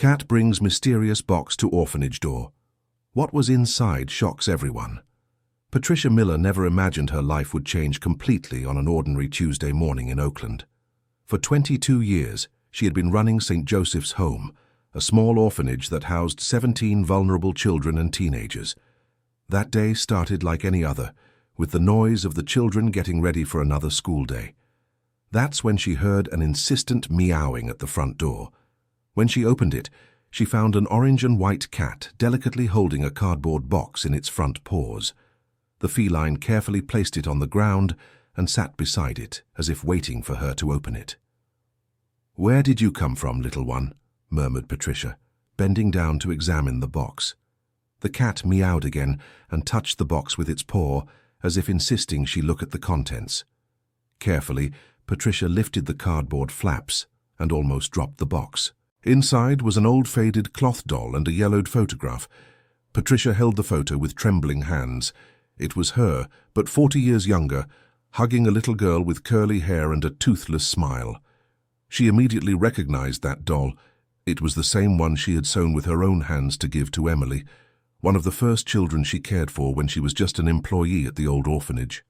Cat brings mysterious box to orphanage door. What was inside shocks everyone. Patricia Miller never imagined her life would change completely on an ordinary Tuesday morning in Oakland. For 22 years, she had been running St. Joseph's Home, a small orphanage that housed 17 vulnerable children and teenagers. That day started like any other, with the noise of the children getting ready for another school day. That's when she heard an insistent meowing at the front door. When she opened it, she found an orange and white cat delicately holding a cardboard box in its front paws. The feline carefully placed it on the ground and sat beside it, as if waiting for her to open it. "Where did you come from, little one?" murmured Patricia, bending down to examine the box. The cat meowed again and touched the box with its paw, as if insisting she look at the contents. Carefully, Patricia lifted the cardboard flaps and almost dropped the box. Inside was an old faded cloth doll and a yellowed photograph. Patricia held the photo with trembling hands. It was her, but 40 years younger, hugging a little girl with curly hair and a toothless smile. She immediately recognized that doll. It was the same one she had sewn with her own hands to give to Emily, one of the first children she cared for when she was just an employee at the old orphanage.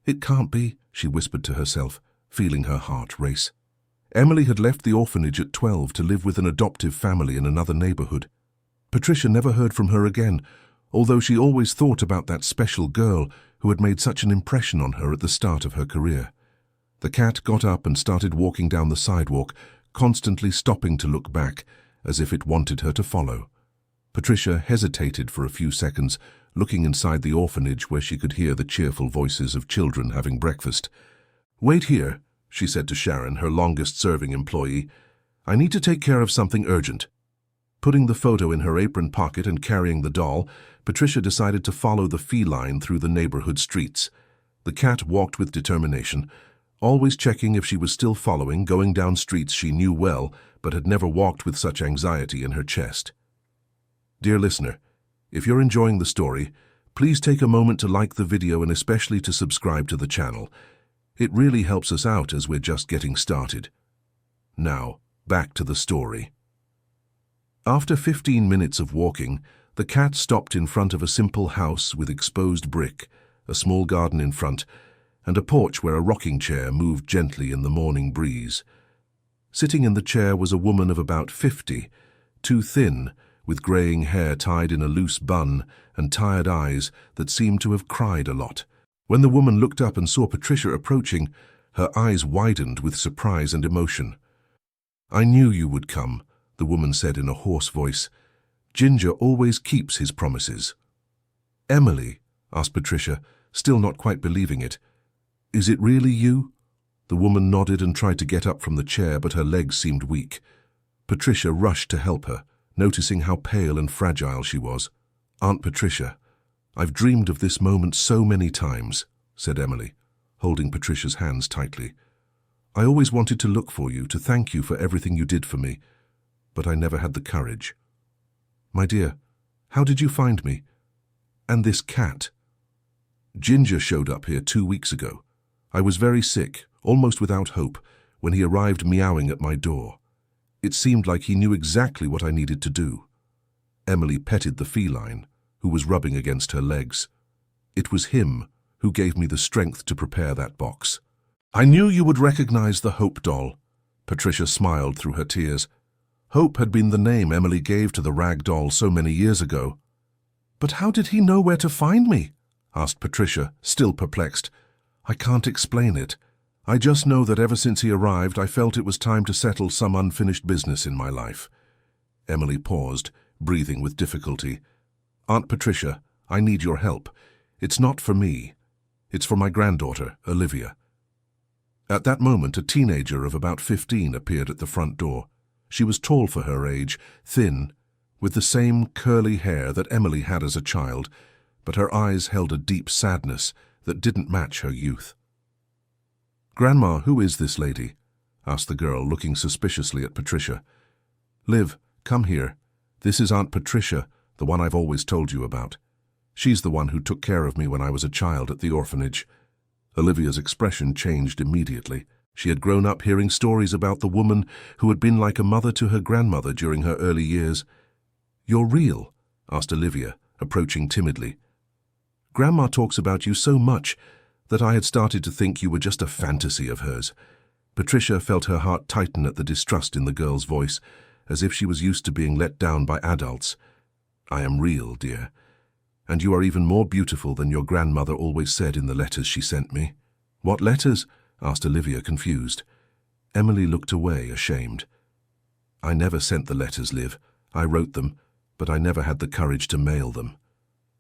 "It can't be," she whispered to herself, feeling her heart race. Emily had left the orphanage at 12 to live with an adoptive family in another neighborhood. Patricia never heard from her again, although she always thought about that special girl who had made such an impression on her at the start of her career. The cat got up and started walking down the sidewalk, constantly stopping to look back, as if it wanted her to follow. Patricia hesitated for a few seconds, looking inside the orphanage where she could hear the cheerful voices of children having breakfast. "Wait here," she said to Sharon, her longest-serving employee. "I need to take care of something urgent." Putting the photo in her apron pocket and carrying the doll, Patricia decided to follow the feline through the neighborhood streets. The cat walked with determination, always checking if she was still following, going down streets she knew well, but had never walked with such anxiety in her chest. Dear listener, if you're enjoying the story, please take a moment to like the video and especially to subscribe to the channel. It really helps us out as we're just getting started. Now, back to the story. After 15 minutes of walking, the cat stopped in front of a simple house with exposed brick, a small garden in front, and a porch where a rocking chair moved gently in the morning breeze. Sitting in the chair was a woman of about 50, too thin, with graying hair tied in a loose bun and tired eyes that seemed to have cried a lot. When the woman looked up and saw Patricia approaching, her eyes widened with surprise and emotion. "I knew you would come," the woman said in a hoarse voice. "Ginger always keeps his promises." "Emily?" asked Patricia, still not quite believing it. "Is it really you?" The woman nodded and tried to get up from the chair, but her legs seemed weak. Patricia rushed to help her, noticing how pale and fragile she was. "Aunt Patricia, I've dreamed of this moment so many times," said Emily, holding Patricia's hands tightly. "I always wanted to look for you, to thank you for everything you did for me, but I never had the courage. My dear, how did you find me? And this cat?" "Ginger showed up here 2 weeks ago. I was very sick, almost without hope, when he arrived meowing at my door. It seemed like he knew exactly what I needed to do." Emily petted the feline, who was rubbing against her legs. "It was him who gave me the strength to prepare that box." "I knew you would recognize the Hope doll." Patricia smiled through her tears. Hope had been the name Emily gave to the rag doll so many years ago. "But how did he know where to find me?" asked Patricia, still perplexed. "I can't explain it. I just know that ever since he arrived, I felt it was time to settle some unfinished business in my life." Emily paused, breathing with difficulty. "Aunt Patricia, I need your help. It's not for me. It's for my granddaughter, Olivia." At that moment, a teenager of about 15 appeared at the front door. She was tall for her age, thin, with the same curly hair that Emily had as a child, but her eyes held a deep sadness that didn't match her youth. "Grandma, who is this lady?" asked the girl, looking suspiciously at Patricia. "Liv, come here. This is Aunt Patricia, the one I've always told you about. She's the one who took care of me when I was a child at the orphanage." Olivia's expression changed immediately. She had grown up hearing stories about the woman who had been like a mother to her grandmother during her early years. "You're real?" asked Olivia, approaching timidly. "Grandma talks about you so much that I had started to think you were just a fantasy of hers." Patricia felt her heart tighten at the distrust in the girl's voice, as if she was used to being let down by adults. "I am real, dear. And you are even more beautiful than your grandmother always said in the letters she sent me." "What letters?" asked Olivia, confused. Emily looked away, ashamed. "I never sent the letters, Liv. I wrote them, but I never had the courage to mail them.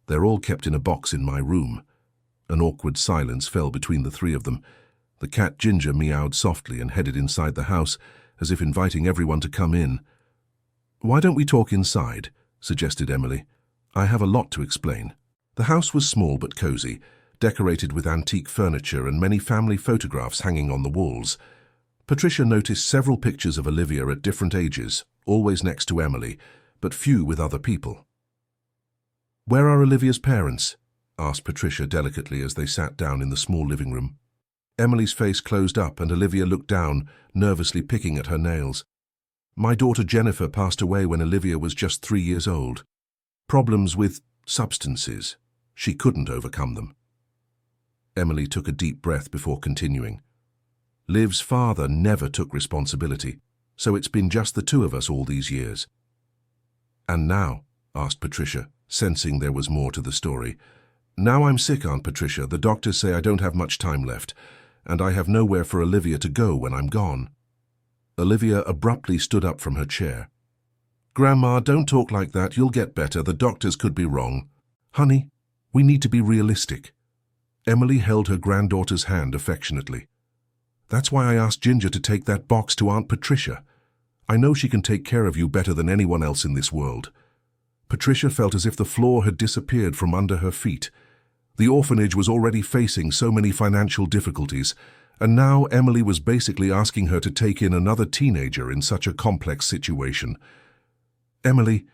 They're all kept in a box in my room." An awkward silence fell between the three of them. The cat Ginger meowed softly and headed inside the house, as if inviting everyone to come in. "Why don't we talk inside?" suggested Emily. "I have a lot to explain." The house was small but cozy, decorated with antique furniture and many family photographs hanging on the walls. Patricia noticed several pictures of Olivia at different ages, always next to Emily, but few with other people. "Where are Olivia's parents?" asked Patricia delicately as they sat down in the small living room. Emily's face closed up and Olivia looked down, nervously picking at her nails. "My daughter Jennifer passed away when Olivia was just 3 years old. Problems with substances. She couldn't overcome them." Emily took a deep breath before continuing. "Liv's father never took responsibility, so it's been just the two of us all these years." "And now?" asked Patricia, sensing there was more to the story. "Now I'm sick, Aunt Patricia. The doctors say I don't have much time left, and I have nowhere for Olivia to go when I'm gone." Olivia abruptly stood up from her chair. "Grandma, don't talk like that. You'll get better. The doctors could be wrong." "Honey, we need to be realistic." Emily held her granddaughter's hand affectionately. "That's why I asked Ginger to take that box to Aunt Patricia. I know she can take care of you better than anyone else in this world." Patricia felt as if the floor had disappeared from under her feet. The orphanage was already facing so many financial difficulties, and now Emily was basically asking her to take in another teenager in such a complex situation. "Emily,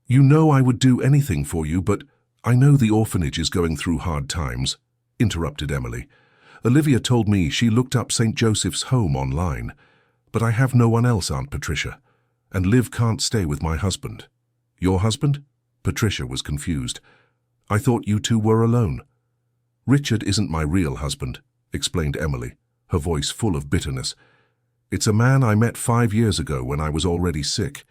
you know I would do anything for you, but I know the orphanage is going through hard times," interrupted Emily. "Olivia told me she looked up St. Joseph's Home online, but I have no one else, Aunt Patricia, and Liv can't stay with my husband." "Your husband?" Patricia was confused. "I thought you two were alone." "Richard isn't my real husband," explained Emily, her voice full of bitterness. "It's a man I met 5 years ago when I was already sick.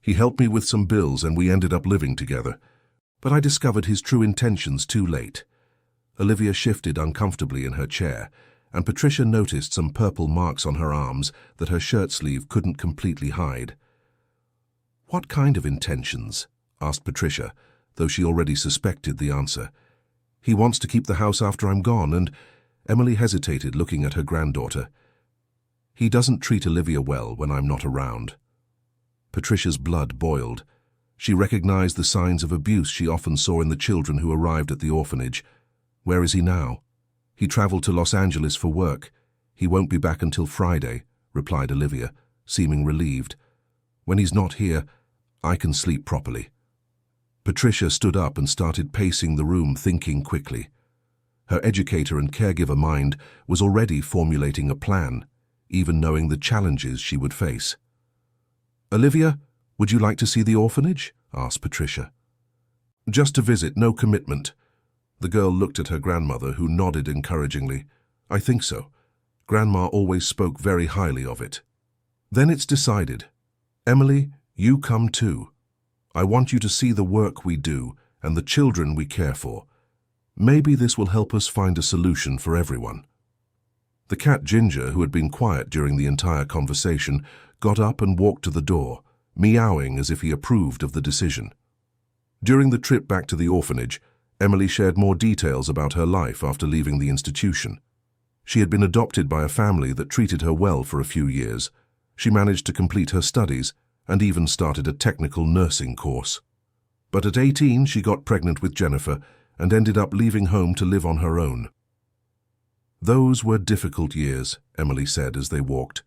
He helped me with some bills and we ended up living together. But I discovered his true intentions too late." Olivia shifted uncomfortably in her chair, and Patricia noticed some purple marks on her arms that her shirt sleeve couldn't completely hide. "What kind of intentions?" asked Patricia, though she already suspected the answer. "He wants to keep the house after I'm gone, and—" Emily hesitated, looking at her granddaughter. "He doesn't treat Olivia well when I'm not around." Patricia's blood boiled. She recognized the signs of abuse she often saw in the children who arrived at the orphanage. "Where is he now?" "He traveled to Los Angeles for work. He won't be back until Friday," replied Olivia, seeming relieved. "When he's not here, I can sleep properly." Patricia stood up and started pacing the room, thinking quickly. Her educator and caregiver mind was already formulating a plan, even knowing the challenges she would face. "Olivia, would you like to see the orphanage?" asked Patricia. "Just to visit, no commitment." The girl looked at her grandmother, who nodded encouragingly. "I think so. Grandma always spoke very highly of it." "Then it's decided. Emily, you come too. I want you to see the work we do and the children we care for. Maybe this will help us find a solution for everyone." The cat Ginger, who had been quiet during the entire conversation, got up and walked to the door, meowing as if he approved of the decision. During the trip back to the orphanage, Emily shared more details about her life after leaving the institution. She had been adopted by a family that treated her well for a few years. She managed to complete her studies and even started a technical nursing course. But at 18, she got pregnant with Jennifer and ended up leaving home to live on her own. "Those were difficult years," Emily said as they walked.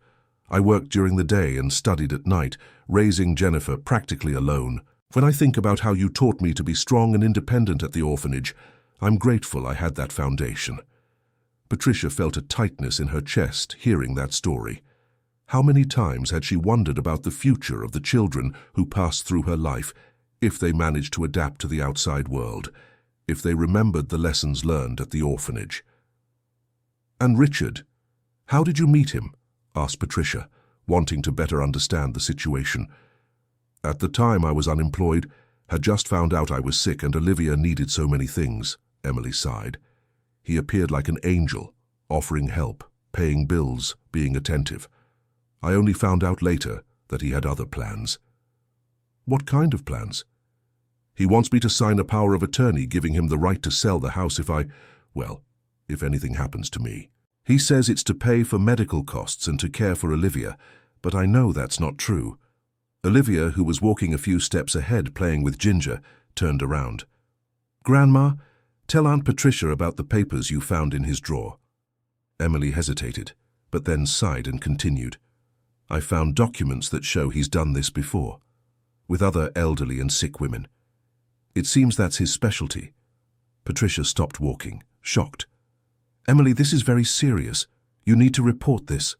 "I worked during the day and studied at night, raising Jennifer practically alone. When I think about how you taught me to be strong and independent at the orphanage, I'm grateful I had that foundation." Patricia felt a tightness in her chest hearing that story. How many times had she wondered about the future of the children who passed through her life, if they managed to adapt to the outside world, if they remembered the lessons learned at the orphanage. "And Richard, how did you meet him?" asked Patricia, wanting to better understand the situation. "At the time I was unemployed, had just found out I was sick and Olivia needed so many things," Emily sighed. "He appeared like an angel, offering help, paying bills, being attentive. I only found out later that he had other plans." "What kind of plans?" "He wants me to sign a power of attorney giving him the right to sell the house if anything happens to me. He says it's to pay for medical costs and to care for Olivia, but I know that's not true." Olivia, who was walking a few steps ahead playing with Ginger, turned around. "Grandma, tell Aunt Patricia about the papers you found in his drawer." Emily hesitated, but then sighed and continued. "I found documents that show he's done this before, with other elderly and sick women. It seems that's his specialty." Patricia stopped walking, shocked. "Emily, this is very serious. You need to report this."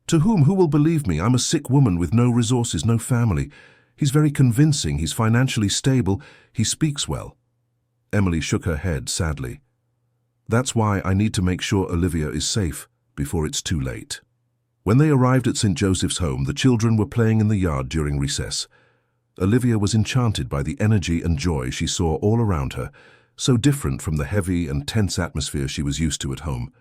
"To whom? Who will believe me? I'm a sick woman with no resources, no family. He's very convincing, he's financially stable, he speaks well." Emily shook her head sadly. "That's why I need to make sure Olivia is safe before it's too late." When they arrived at St. Joseph's home, the children were playing in the yard during recess. Olivia was enchanted by the energy and joy she saw all around her, so different from the heavy and tense atmosphere she was used to at home.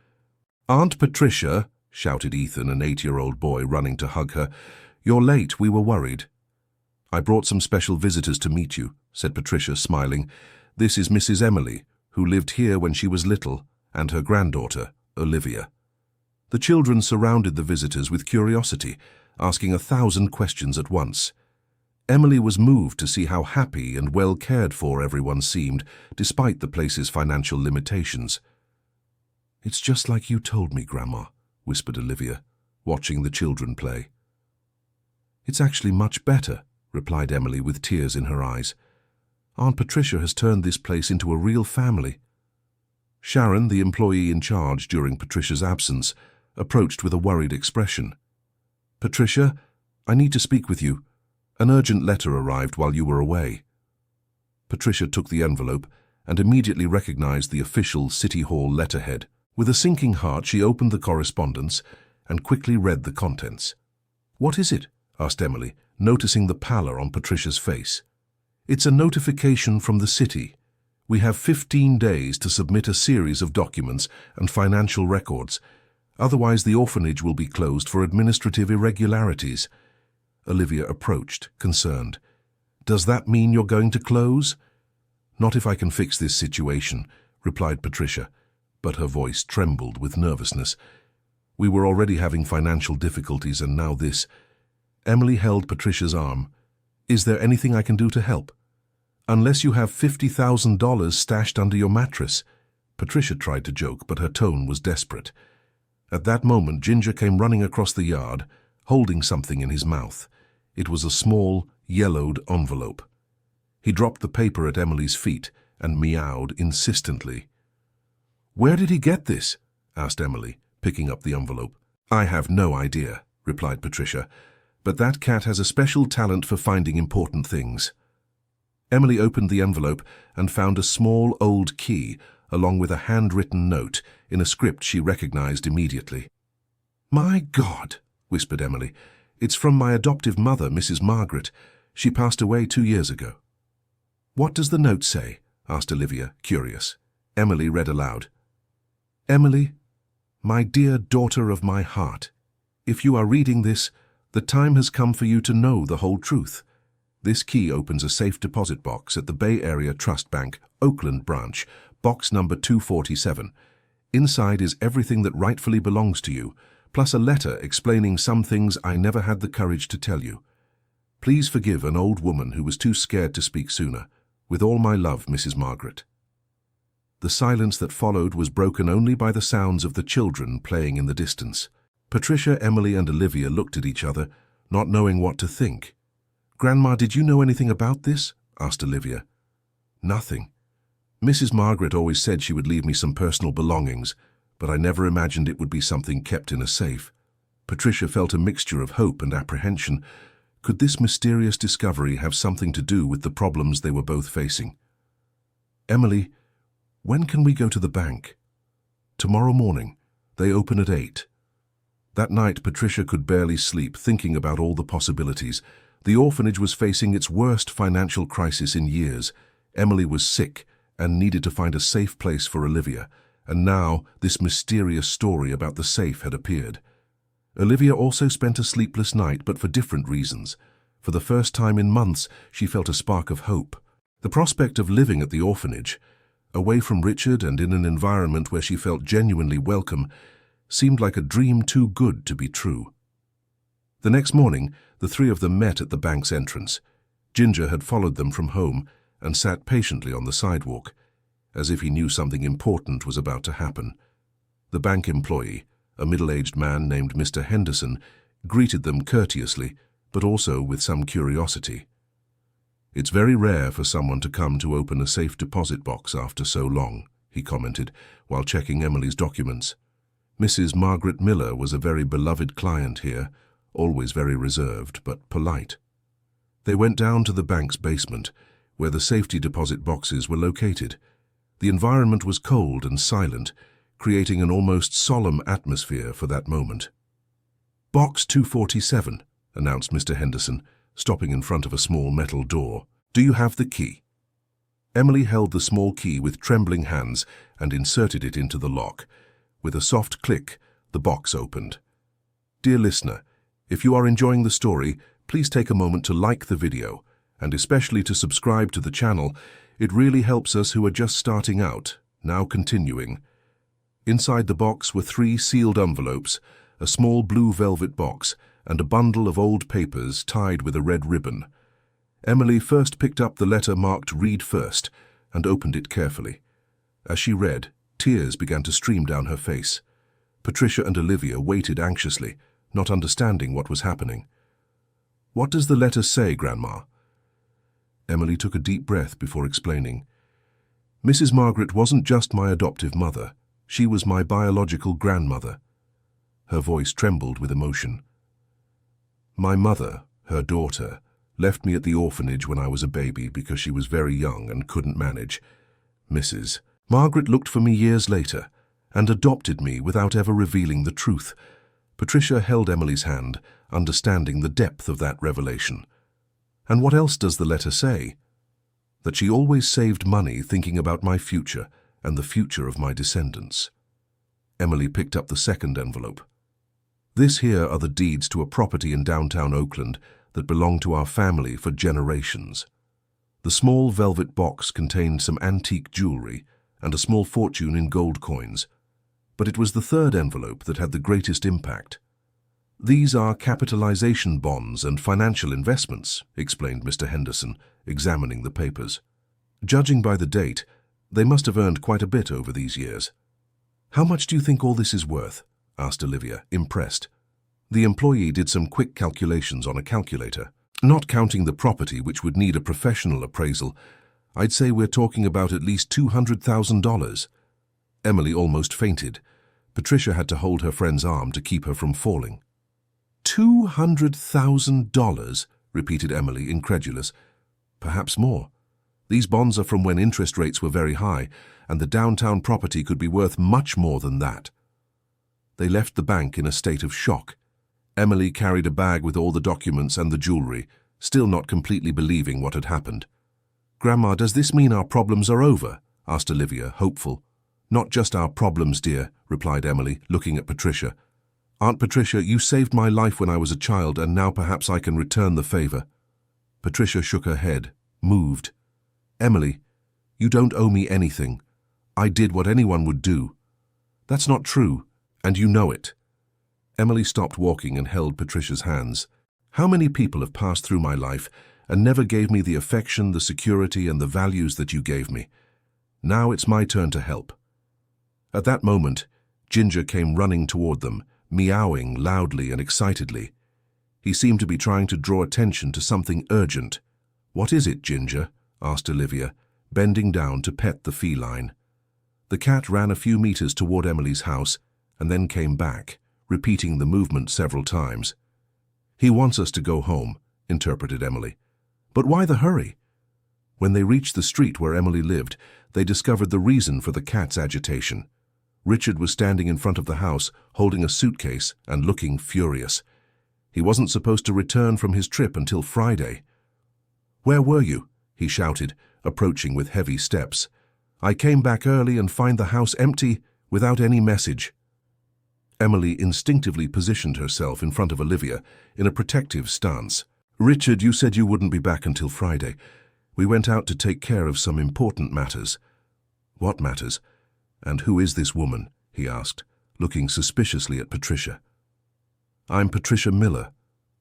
"Aunt Patricia," shouted Ethan, an 8-year-old boy, running to hug her. "You're late, we were worried." "I brought some special visitors to meet you," said Patricia, smiling. "This is Mrs. Emily, who lived here when she was little, and her granddaughter, Olivia." The children surrounded the visitors with curiosity, asking 1,000 questions at once. Emily was moved to see how happy and well cared for everyone seemed, despite the place's financial limitations. "It's just like you told me, Grandma," whispered Olivia, watching the children play. "It's actually much better," replied Emily with tears in her eyes. "Aunt Patricia has turned this place into a real family." Sharon, the employee in charge during Patricia's absence, approached with a worried expression. "Patricia, I need to speak with you. An urgent letter arrived while you were away." Patricia took the envelope and immediately recognized the official City Hall letterhead. With a sinking heart, she opened the correspondence and quickly read the contents. "What is it?" asked Emily, noticing the pallor on Patricia's face. "It's a notification from the city. We have 15 days to submit a series of documents and financial records. Otherwise, the orphanage will be closed for administrative irregularities." Olivia approached, concerned. "Does that mean you're going to close?" "Not if I can fix this situation," replied Patricia, but her voice trembled with nervousness. "We were already having financial difficulties, and now this." Emily held Patricia's arm. "Is there anything I can do to help?" "Unless you have $50,000 stashed under your mattress." Patricia tried to joke, but her tone was desperate. At that moment, Ginger came running across the yard, holding something in his mouth. It was a small, yellowed envelope. He dropped the paper at Emily's feet and meowed insistently. "Where did he get this?" asked Emily, picking up the envelope. "I have no idea," replied Patricia, "but that cat has a special talent for finding important things." Emily opened the envelope and found a small old key, along with a handwritten note in a script she recognized immediately. "My God," whispered Emily. "It's from my adoptive mother, Mrs. Margaret. She passed away 2 years ago." "What does the note say?" asked Olivia, curious. Emily read aloud. "Emily, my dear daughter of my heart, if you are reading this, the time has come for you to know the whole truth. This key opens a safe deposit box at the Bay Area Trust Bank, Oakland branch, box number 247. Inside is everything that rightfully belongs to you, plus a letter explaining some things I never had the courage to tell you. Please forgive an old woman who was too scared to speak sooner. With all my love, Mrs. Margaret." The silence that followed was broken only by the sounds of the children playing in the distance. Patricia, Emily, and Olivia looked at each other, not knowing what to think. "Grandma, did you know anything about this?" asked Olivia. "Nothing. Mrs. Margaret always said she would leave me some personal belongings, but I never imagined it would be something kept in a safe. Patricia felt a mixture of hope and apprehension. Could this mysterious discovery have something to do with the problems they were both facing? "Emily, when can we go to the bank?" "Tomorrow morning. They open at 8. That night, Patricia could barely sleep, thinking about all the possibilities. The orphanage was facing its worst financial crisis in years. Emily was sick and needed to find a safe place for Olivia, and now this mysterious story about the safe had appeared. Olivia also spent a sleepless night, but for different reasons. For the first time in months, she felt a spark of hope. The prospect of living at the orphanage, away from Richard and in an environment where she felt genuinely welcome, seemed like a dream too good to be true. The next morning, the three of them met at the bank's entrance. Ginger had followed them from home and sat patiently on the sidewalk, as if he knew something important was about to happen. The bank employee, a middle-aged man named Mr. Henderson, greeted them courteously, but also with some curiosity. "It's very rare for someone to come to open a safe deposit box after so long," he commented, while checking Emily's documents. Mrs. Margaret Miller was a very beloved client here, always very reserved but polite. They went down to the bank's basement, where the safety deposit boxes were located. The environment was cold and silent, creating an almost solemn atmosphere for that moment. "Box 247, announced Mr. Henderson, stopping in front of a small metal door. "Do you have the key?" Emily held the small key with trembling hands and inserted it into the lock. With a soft click, the box opened. Dear listener, if you are enjoying the story, please take a moment to like the video, and especially to subscribe to the channel. It really helps us who are just starting out. Now continuing. Inside the box were 3 sealed envelopes, a small blue velvet box, and a bundle of old papers tied with a red ribbon. Emily first picked up the letter marked "Read First" and opened it carefully. As she read, tears began to stream down her face. Patricia and Olivia waited anxiously, not understanding what was happening. "What does the letter say, Grandma?" Emily took a deep breath before explaining. "Mrs. Margaret wasn't just my adoptive mother. She was my biological grandmother." Her voice trembled with emotion. "My mother, her daughter, left me at the orphanage when I was a baby because she was very young and couldn't manage. Mrs. Margaret looked for me years later and adopted me without ever revealing the truth." Patricia held Emily's hand, understanding the depth of that revelation. "And what else does the letter say?" "That she always saved money thinking about my future and the future of my descendants." Emily picked up the second envelope. "This here are the deeds to a property in downtown Oakland that belonged to our family for generations." The small velvet box contained some antique jewelry and a small fortune in gold coins. But it was the third envelope that had the greatest impact. "These are capitalization bonds and financial investments," explained Mr. Henderson, examining the papers. "Judging by the date, they must have earned quite a bit over these years." "How much do you think all this is worth?" asked Olivia, impressed. The employee did some quick calculations on a calculator. "Not counting the property, which would need a professional appraisal, I'd say we're talking about at least $200,000. Emily almost fainted. Patricia had to hold her friend's arm to keep her from falling. $200,000, repeated Emily, incredulous. "Perhaps more. These bonds are from when interest rates were very high, and the downtown property could be worth much more than that." They left the bank in a state of shock. Emily carried a bag with all the documents and the jewelry, still not completely believing what had happened. "Grandma, does this mean our problems are over?" asked Olivia, hopeful. "Not just our problems, dear," replied Emily, looking at Patricia. "Aunt Patricia, you saved my life when I was a child, and now perhaps I can return the favor." Patricia shook her head, moved. "Emily, you don't owe me anything. I did what anyone would do." "That's not true, and you know it." Emily stopped walking and held Patricia's hands. "How many people have passed through my life and never gave me the affection, the security, and the values that you gave me? Now it's my turn to help." At that moment, Ginger came running toward them, meowing loudly and excitedly. He seemed to be trying to draw attention to something urgent. "What is it, Ginger?" asked Olivia, bending down to pet the feline. The cat ran a few meters toward Emily's house and then came back, repeating the movement several times. "He wants us to go home," interpreted Emily. "But why the hurry?" When they reached the street where Emily lived, they discovered the reason for the cat's agitation. Richard was standing in front of the house, holding a suitcase and looking furious. He wasn't supposed to return from his trip until Friday. "Where were you?" he shouted, approaching with heavy steps. "I came back early and find the house empty, without any message." Emily instinctively positioned herself in front of Olivia in a protective stance. "Richard, you said you wouldn't be back until Friday. We went out to take care of some important matters." "What matters? And who is this woman?" he asked, looking suspiciously at Patricia. "I'm Patricia Miller,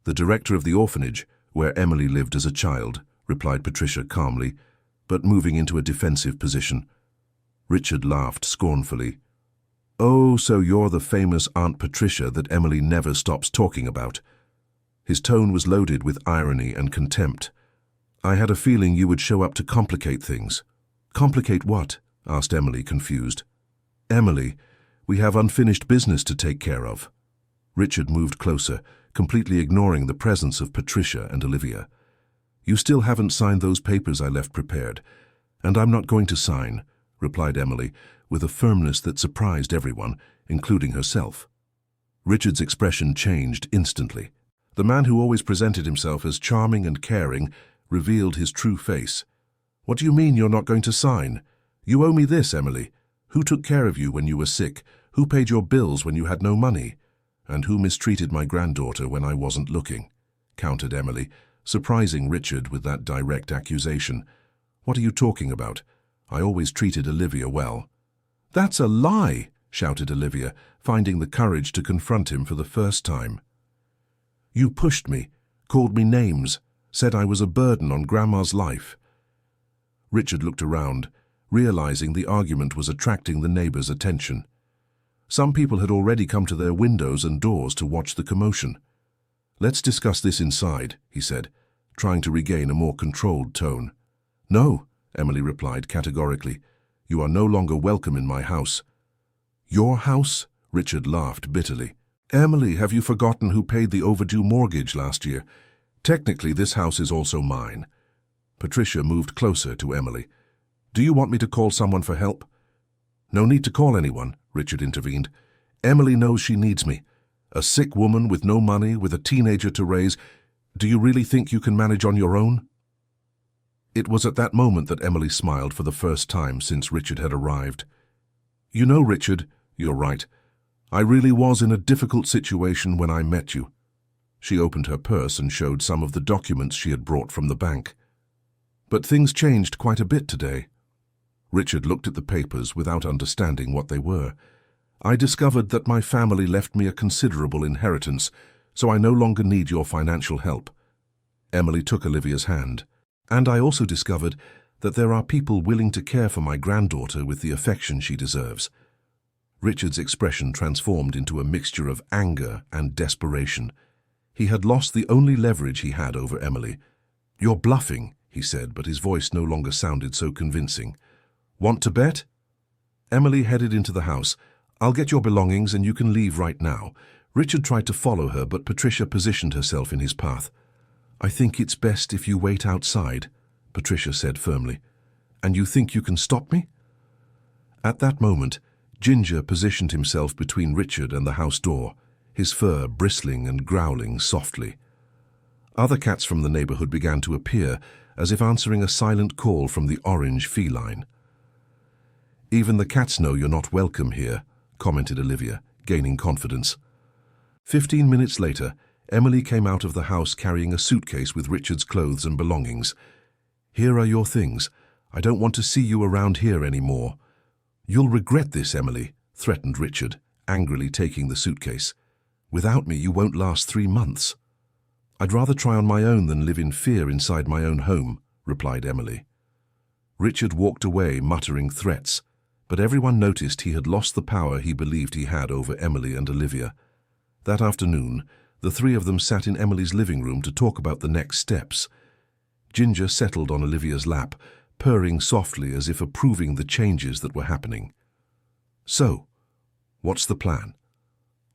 the director of the orphanage where Emily lived as a child," replied Patricia calmly, but moving into a defensive position. Richard laughed scornfully. "Oh, so you're the famous Aunt Patricia that Emily never stops talking about." His tone was loaded with irony and contempt. "I had a feeling you would show up to complicate things." "Complicate what?" asked Emily, confused. "Emily, we have unfinished business to take care of." Richard moved closer, completely ignoring the presence of Patricia and Olivia. "You still haven't signed those papers I left prepared, and I'm not going to sign," replied Emily, with a firmness that surprised everyone, including herself. Richard's expression changed instantly. The man who always presented himself as charming and caring revealed his true face. "What do you mean you're not going to sign? You owe me this, Emily. Who took care of you when you were sick? Who paid your bills when you had no money? And who mistreated my granddaughter when I wasn't looking?" countered Emily, surprising Richard with that direct accusation. "What are you talking about? I always treated Olivia well." "That's a lie!" shouted Olivia, finding the courage to confront him for the first time. "You pushed me, called me names, said I was a burden on Grandma's life." Richard looked around, realizing the argument was attracting the neighbors' attention. Some people had already come to their windows and doors to watch the commotion. "Let's discuss this inside," he said, trying to regain a more controlled tone. "No," Emily replied categorically. "You are no longer welcome in my house." "Your house?" Richard laughed bitterly. "Emily, have you forgotten who paid the overdue mortgage last year? Technically, this house is also mine." Patricia moved closer to Emily. "Do you want me to call someone for help?" "No need to call anyone," Richard intervened. "Emily knows she needs me. A sick woman with no money, with a teenager to raise. Do you really think you can manage on your own?" It was at that moment that Emily smiled for the first time since Richard had arrived. "You know, Richard, you're right. I really was in a difficult situation when I met you." She opened her purse and showed some of the documents she had brought from the bank. "But things changed quite a bit today." Richard looked at the papers without understanding what they were. "I discovered that my family left me a considerable inheritance, so I no longer need your financial help." Emily took Olivia's hand. "And I also discovered that there are people willing to care for my granddaughter with the affection she deserves." Richard's expression transformed into a mixture of anger and desperation. He had lost the only leverage he had over Emily. "You're bluffing," he said, but his voice no longer sounded so convincing. "Want to bet?" Emily headed into the house. "I'll get your belongings and you can leave right now." Richard tried to follow her, but Patricia positioned herself in his path. "I think it's best if you wait outside," Patricia said firmly. "And you think you can stop me?" At that moment, Ginger positioned himself between Richard and the house door, his fur bristling and growling softly. Other cats from the neighborhood began to appear, as if answering a silent call from the orange feline. "Even the cats know you're not welcome here," commented Olivia, gaining confidence. 15 minutes later, Emily came out of the house carrying a suitcase with Richard's clothes and belongings. "Here are your things. I don't want to see you around here anymore." "You'll regret this, Emily," threatened Richard, angrily taking the suitcase. "Without me, you won't last 3 months." "I'd rather try on my own than live in fear inside my own home," replied Emily. Richard walked away, muttering threats, but everyone noticed he had lost the power he believed he had over Emily and Olivia. That afternoon, the three of them sat in Emily's living room to talk about the next steps. Ginger settled on Olivia's lap, purring softly as if approving the changes that were happening. So, what's the plan?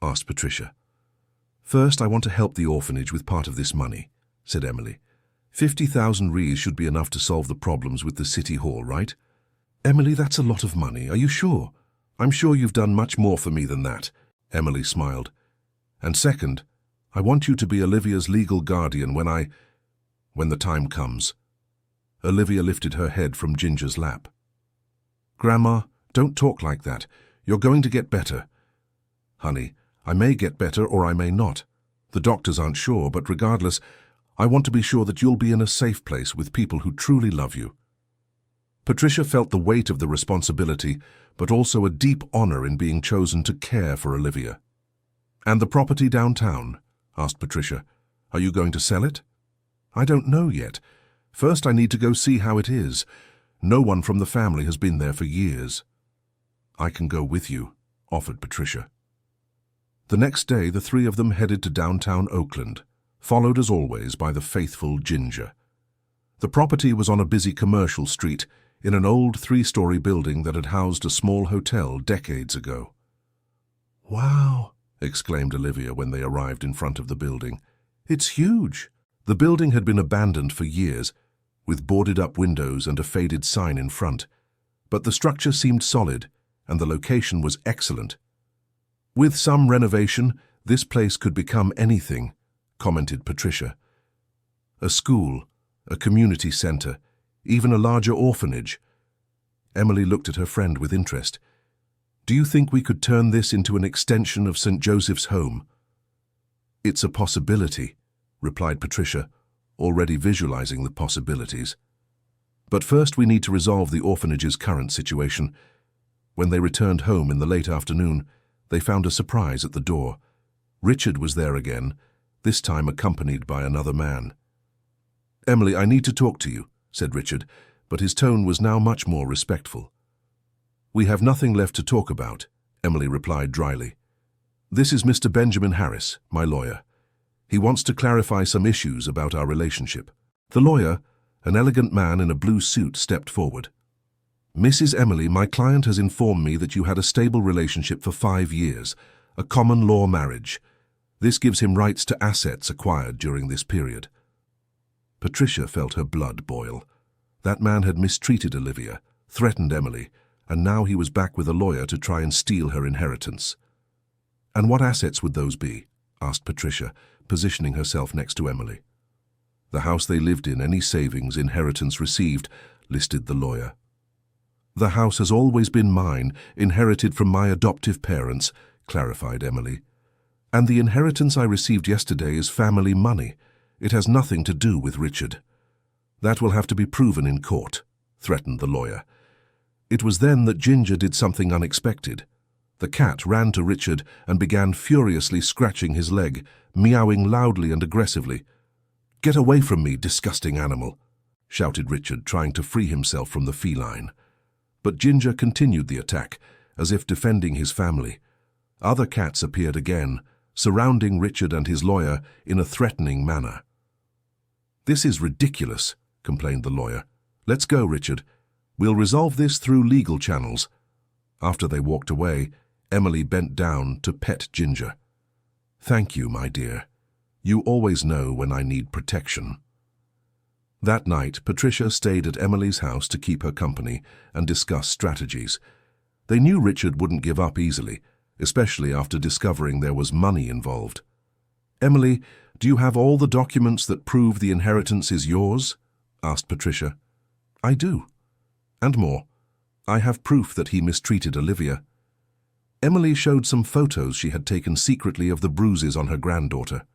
Asked Patricia. First, I want to help the orphanage with part of this money, said Emily. 50,000 Ries should be enough to solve the problems with the city hall, right? Emily, that's a lot of money. Are you sure? I'm sure you've done much more for me than that, Emily smiled. And second, I want you to be Olivia's legal guardian when the time comes. Olivia lifted her head from Ginger's lap. Grandma, don't talk like that. You're going to get better. Honey, I may get better or I may not. The doctors aren't sure, but regardless, I want to be sure that you'll be in a safe place with people who truly love you. Patricia felt the weight of the responsibility, but also a deep honor in being chosen to care for Olivia. And the property downtown? Asked Patricia. Are you going to sell it? I don't know yet. First, I need to go see how it is. No one from the family has been there for years. I can go with you, offered Patricia. The next day, the three of them headed to downtown Oakland, followed as always by the faithful Ginger. The property was on a busy commercial street in an old 3-story building that had housed a small hotel decades ago. Wow, exclaimed Olivia when they arrived in front of the building. It's huge. The building had been abandoned for years, with boarded-up windows and a faded sign in front, but the structure seemed solid and the location was excellent. With some renovation, this place could become anything, commented Patricia. A school, a community center, even a larger orphanage. Emily looked at her friend with interest. Do you think we could turn this into an extension of St. Joseph's home? It's a possibility, replied Patricia, already visualizing the possibilities. But first we need to resolve the orphanage's current situation. When they returned home in the late afternoon, they found a surprise at the door. Richard was there again, this time accompanied by another man. Emily, I need to talk to you, said Richard, but his tone was now much more respectful. We have nothing left to talk about, Emily replied dryly. This is Mr. Benjamin Harris, my lawyer. He wants to clarify some issues about our relationship. The lawyer, an elegant man in a blue suit, stepped forward. Mrs. Emily, my client has informed me that you had a stable relationship for 5 years, a common law marriage. This gives him rights to assets acquired during this period. Patricia felt her blood boil. That man had mistreated Olivia, threatened Emily, and now he was back with a lawyer to try and steal her inheritance. And what assets would those be? Asked Patricia, positioning herself next to Emily. The house they lived in, any savings, inheritance received, listed the lawyer. The house has always been mine, inherited from my adoptive parents, clarified Emily. And the inheritance I received yesterday is family money. It has nothing to do with Richard. That will have to be proven in court, threatened the lawyer. It was then that Ginger did something unexpected. The cat ran to Richard and began furiously scratching his leg, meowing loudly and aggressively. Get away from me, disgusting animal, shouted Richard, trying to free himself from the feline. But Ginger continued the attack, as if defending his family. Other cats appeared again, surrounding Richard and his lawyer in a threatening manner. This is ridiculous, complained the lawyer. Let's go, Richard. We'll resolve this through legal channels. After they walked away, Emily bent down to pet Ginger. Thank you, my dear. You always know when I need protection. That night, Patricia stayed at Emily's house to keep her company and discuss strategies. They knew Richard wouldn't give up easily, especially after discovering there was money involved. Emily, do you have all the documents that prove the inheritance is yours? Asked Patricia. I do. And more. I have proof that he mistreated Olivia. Emily showed some photos she had taken secretly of the bruises on her granddaughter.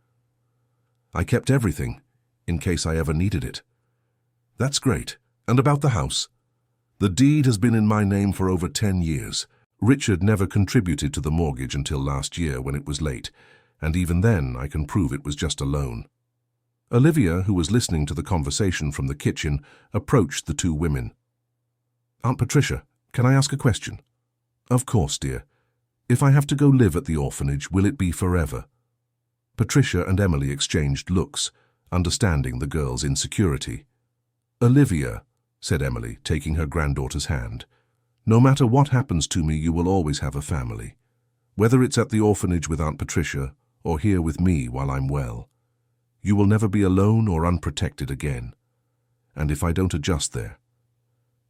I kept everything, in case I ever needed it. That's great. And about the house? The deed has been in my name for over 10 years. Richard never contributed to the mortgage until last year when it was late, and even then I can prove it was just a loan. Olivia, who was listening to the conversation from the kitchen, approached the two women. Aunt Patricia, can I ask a question? Of course, dear. If I have to go live at the orphanage, will it be forever? Patricia and Emily exchanged looks, understanding the girl's insecurity. Olivia, said Emily, taking her granddaughter's hand. No matter what happens to me, you will always have a family. Whether it's at the orphanage with Aunt Patricia or here with me while I'm well. You will never be alone or unprotected again. And if I don't adjust there,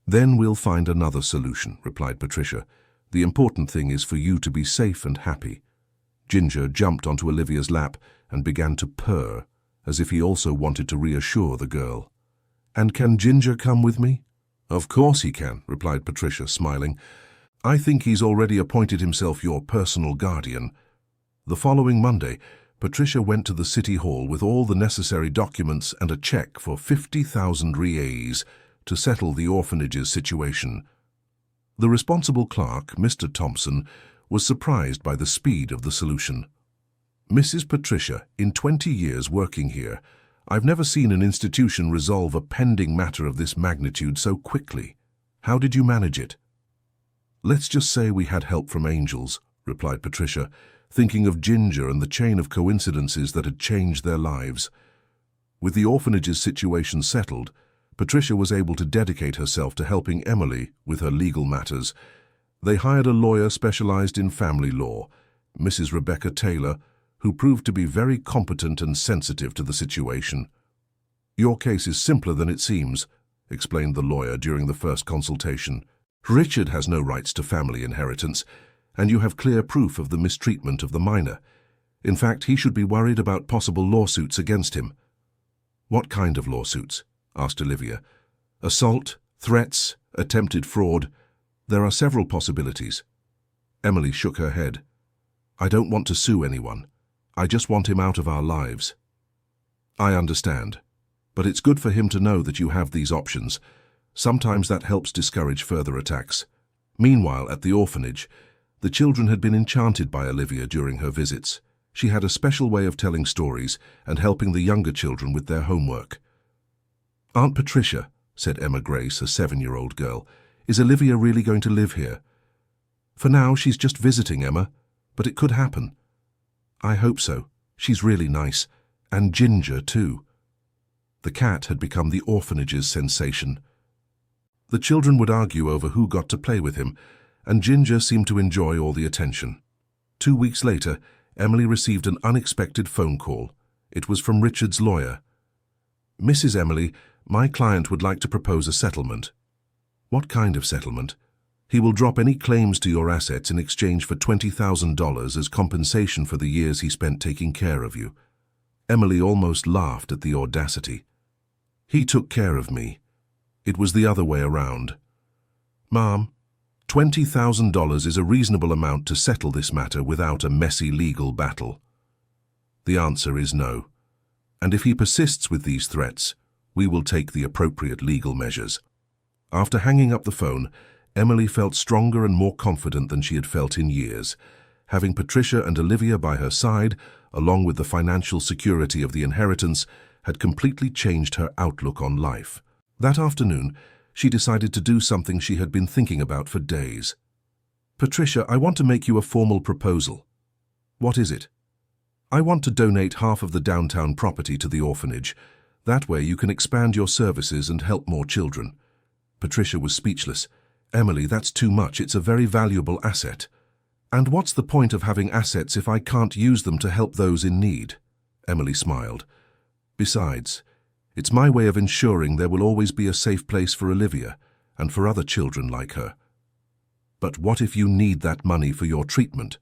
then we'll find another solution, replied Patricia. The important thing is for you to be safe and happy. Ginger jumped onto Olivia's lap and began to purr, as if he also wanted to reassure the girl. And can Ginger come with me? Of course he can, replied Patricia, smiling. I think he's already appointed himself your personal guardian. The following Monday, Patricia went to the city hall with all the necessary documents and a check for 50,000 reais to settle the orphanage's situation. The responsible clerk, Mr. Thompson, was surprised by the speed of the solution. Mrs. Patricia, in 20 years working here, I've never seen an institution resolve a pending matter of this magnitude so quickly. How did you manage it? Let's just say we had help from angels, replied Patricia, thinking of Ginger and the chain of coincidences that had changed their lives. With the orphanage's situation settled, Patricia was able to dedicate herself to helping Emily with her legal matters. They hired a lawyer specialized in family law, Mrs. Rebecca Taylor, who proved to be very competent and sensitive to the situation. Your case is simpler than it seems, explained the lawyer during the first consultation. Richard has no rights to family inheritance, and you have clear proof of the mistreatment of the minor. In fact, he should be worried about possible lawsuits against him. What kind of lawsuits? Asked Olivia. Assault, threats, attempted fraud. There are several possibilities. Emily shook her head. I don't want to sue anyone. I just want him out of our lives. I understand, but it's good for him to know that you have these options. Sometimes that helps discourage further attacks. Meanwhile, at the orphanage, the children had been enchanted by Olivia during her visits. She had a special way of telling stories and helping the younger children with their homework. Aunt Patricia, said Emma Grace, a 7-year-old girl, is Olivia really going to live here? For now, she's just visiting, Emma, but it could happen. I hope so. She's really nice. And Ginger, too. The cat had become the orphanage's sensation. The children would argue over who got to play with him, and Ginger seemed to enjoy all the attention. 2 weeks later, Emily received an unexpected phone call. It was from Richard's lawyer. Mrs. Emily, my client would like to propose a settlement. What kind of settlement? He will drop any claims to your assets in exchange for $20,000 as compensation for the years he spent taking care of you. Emily almost laughed at the audacity. He took care of me. It was the other way around. Ma'am, $20,000 is a reasonable amount to settle this matter without a messy legal battle. The answer is no. And if he persists with these threats, we will take the appropriate legal measures. After hanging up the phone, Emily felt stronger and more confident than she had felt in years. Having Patricia and Olivia by her side, along with the financial security of the inheritance, had completely changed her outlook on life. That afternoon, she decided to do something she had been thinking about for days. Patricia, I want to make you a formal proposal. What is it? I want to donate half of the downtown property to the orphanage. That way you can expand your services and help more children. Patricia was speechless. Emily, that's too much. It's a very valuable asset. And what's the point of having assets if I can't use them to help those in need? Emily smiled. Besides, it's my way of ensuring there will always be a safe place for Olivia and for other children like her. But what if you need that money for your treatment?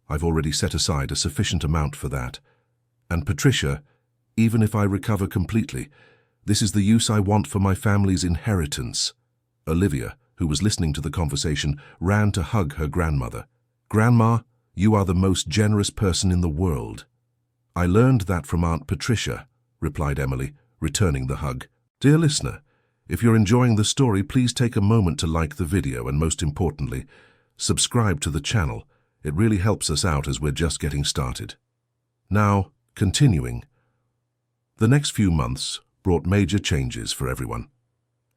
I've already set aside a sufficient amount for that. And Patricia, even if I recover completely, this is the use I want for my family's inheritance. Olivia, who was listening to the conversation, ran to hug her grandmother. Grandma, you are the most generous person in the world. I learned that from Aunt Patricia, replied Emily, returning the hug. Dear listener, if you're enjoying the story, please take a moment to like the video and, most importantly, subscribe to the channel. It really helps us out as we're just getting started. Now, continuing. The next few months brought major changes for everyone.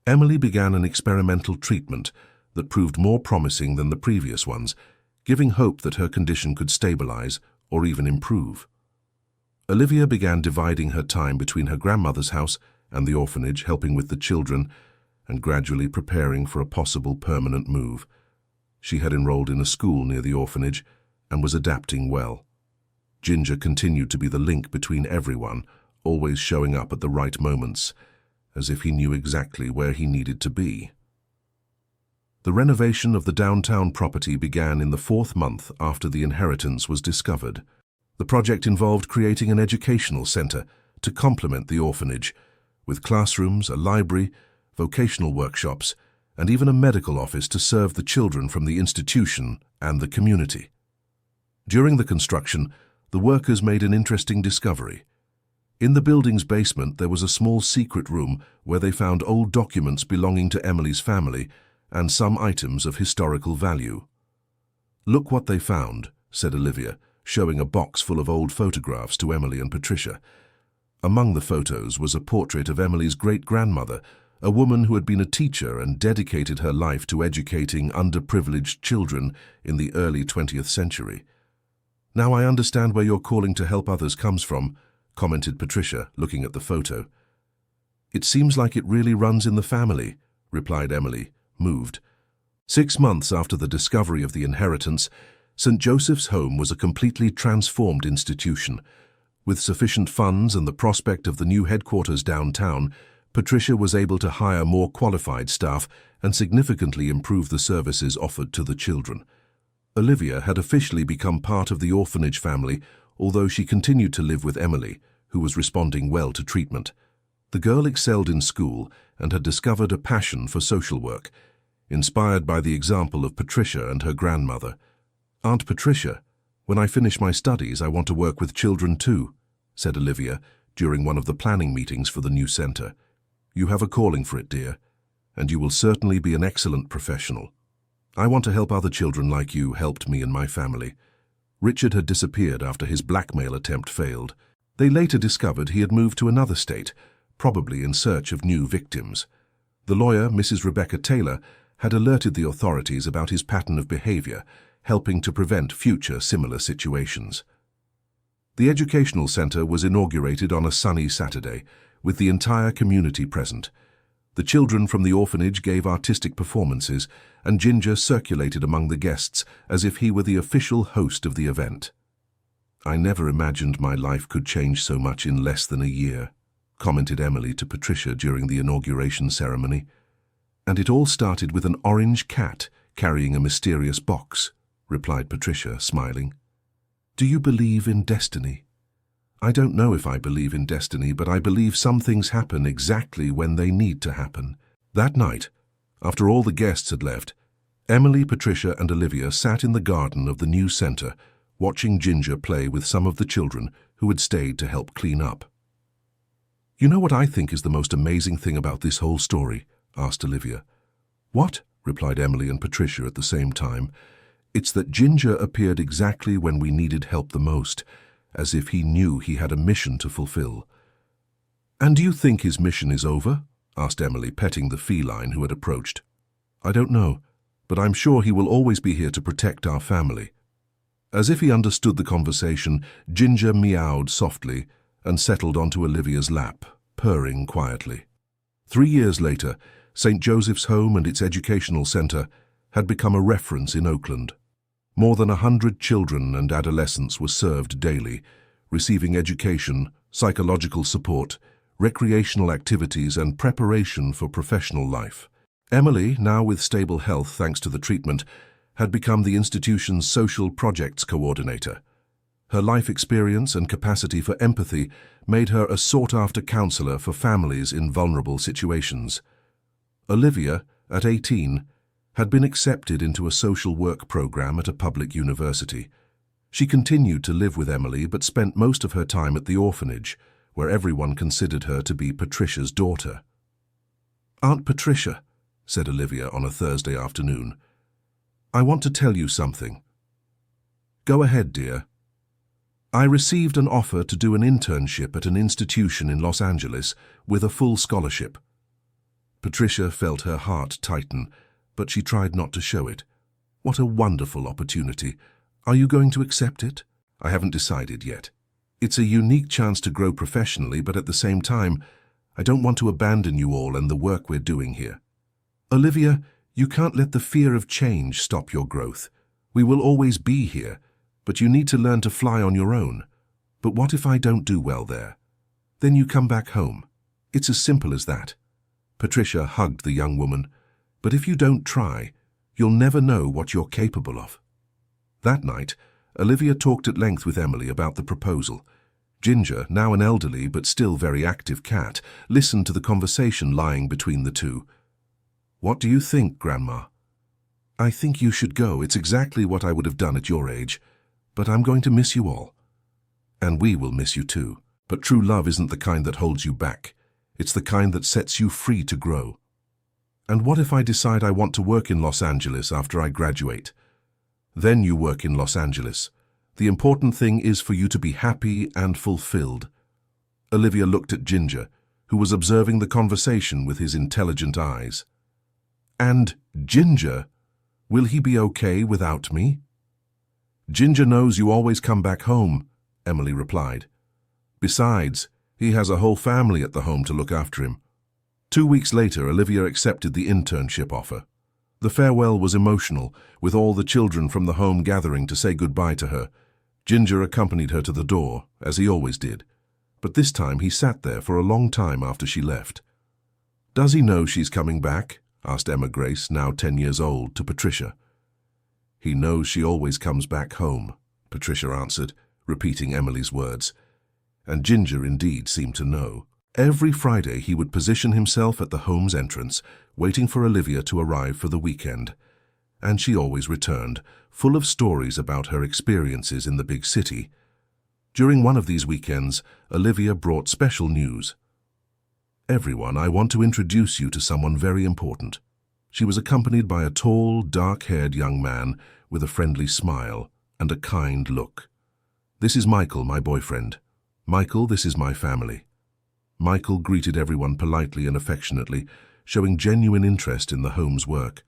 Emily began an experimental treatment that proved more promising than the previous ones, giving hope that her condition could stabilize or even improve. Olivia began dividing her time between her grandmother's house and the orphanage, helping with the children, and gradually preparing for a possible permanent move. She had enrolled in a school near the orphanage and was adapting well. Ginger continued to be the link between everyone, always showing up at the right moments, as if he knew exactly where he needed to be. The renovation of the downtown property began in the 4th month after the inheritance was discovered. The project involved creating an educational center to complement the orphanage, with classrooms, a library, vocational workshops, and even a medical office to serve the children from the institution and the community. During the construction, the workers made an interesting discovery. In the building's basement, there was a small secret room where they found old documents belonging to Emily's family and some items of historical value. "Look what they found," said Olivia, showing a box full of old photographs to Emily and Patricia. Among the photos was a portrait of Emily's great-grandmother, a woman who had been a teacher and dedicated her life to educating underprivileged children in the early 20th century. "Now I understand where your calling to help others comes from," commented Patricia, looking at the photo. "It seems like it really runs in the family," replied Emily, moved. 6 months after the discovery of the inheritance, St. Joseph's Home was a completely transformed institution. With sufficient funds and the prospect of the new headquarters downtown, Patricia was able to hire more qualified staff and significantly improve the services offered to the children. Olivia had officially become part of the orphanage family, although she continued to live with Emily, who was responding well to treatment. The girl excelled in school and had discovered a passion for social work, inspired by the example of Patricia and her grandmother. "Aunt Patricia, when I finish my studies, I want to work with children too," said Olivia during one of the planning meetings for the new center. "You have a calling for it, dear, and you will certainly be an excellent professional. I want to help other children like you helped me and my family." Richard had disappeared after his blackmail attempt failed. They later discovered he had moved to another state, probably in search of new victims. The lawyer, Mrs. Rebecca Taylor, had alerted the authorities about his pattern of behavior, helping to prevent future similar situations. The educational center was inaugurated on a sunny Saturday, with the entire community present. The children from the orphanage gave artistic performances, and Ginger circulated among the guests as if he were the official host of the event. "I never imagined my life could change so much in less than a year," commented Emily to Patricia during the inauguration ceremony. "And it all started with an orange cat carrying a mysterious box," replied Patricia, smiling. "Do you believe in destiny?" "I don't know if I believe in destiny, but I believe some things happen exactly when they need to happen." That night, after all the guests had left, Emily, Patricia, and Olivia sat in the garden of the new center, watching Ginger play with some of the children who had stayed to help clean up. "You know what I think is the most amazing thing about this whole story?" asked Olivia. "What?" replied Emily and Patricia at the same time. "It's that Ginger appeared exactly when we needed help the most, as if he knew he had a mission to fulfill." "And do you think his mission is over?" asked Emily, petting the feline who had approached. "I don't know, but I'm sure he will always be here to protect our family." As if he understood the conversation, Ginger meowed softly and settled onto Olivia's lap, purring quietly. 3 years later, St. Joseph's Home and its educational center had become a reference in Oakland. More than 100 children and adolescents were served daily, receiving education, psychological support, recreational activities, and preparation for professional life. Emily, now with stable health thanks to the treatment, had become the institution's social projects coordinator. Her life experience and capacity for empathy made her a sought-after counselor for families in vulnerable situations. Olivia, at 18, had been accepted into a social work program at a public university. She continued to live with Emily but spent most of her time at the orphanage, where everyone considered her to be Patricia's daughter. "Aunt Patricia," said Olivia on a Thursday afternoon, "I want to tell you something." "Go ahead, dear." "I received an offer to do an internship at an institution in Los Angeles with a full scholarship." Patricia felt her heart tighten, but she tried not to show it. "What a wonderful opportunity. Are you going to accept it?" "I haven't decided yet. It's a unique chance to grow professionally, but at the same time, I don't want to abandon you all and the work we're doing here." Olivia, you can't let the fear of change stop your growth. We will always be here, but you need to learn to fly on your own. But what if I don't do well there? Then you come back home. It's as simple as that. Patricia hugged the young woman. But if you don't try, you'll never know what you're capable of. That night, Olivia talked at length with Emily about the proposal. Ginger, now an elderly but still very active cat, listened to the conversation lying between the two. "What do you think, Grandma?" "I think you should go. It's exactly what I would have done at your age. But I'm going to miss you all. And we will miss you too. But true love isn't the kind that holds you back. It's the kind that sets you free to grow." "And what if I decide I want to work in Los Angeles after I graduate?" "Then you work in Los Angeles. The important thing is for you to be happy and fulfilled." Olivia looked at Ginger, who was observing the conversation with his intelligent eyes. "And Ginger, will he be okay without me?" "Ginger knows you always come back home," Emily replied. "Besides, he has a whole family at the home to look after him." 2 weeks later, Olivia accepted the internship offer. The farewell was emotional, with all the children from the home gathering to say goodbye to her. Ginger accompanied her to the door, as he always did, but this time he sat there for a long time after she left. "Does he know she's coming back?" asked Emma Grace, now 10 years old, to Patricia. "He knows she always comes back home," Patricia answered, repeating Emily's words. And Ginger indeed seemed to know. Every Friday he would position himself at the home's entrance, waiting for Olivia to arrive for the weekend. And she always returned, full of stories about her experiences in the big city. During one of these weekends, Olivia brought special news. "Everyone, I want to introduce you to someone very important." She was accompanied by a tall, dark-haired young man with a friendly smile and a kind look. "This is Michael, my boyfriend. Michael, this is my family." Michael greeted everyone politely and affectionately, showing genuine interest in the home's work.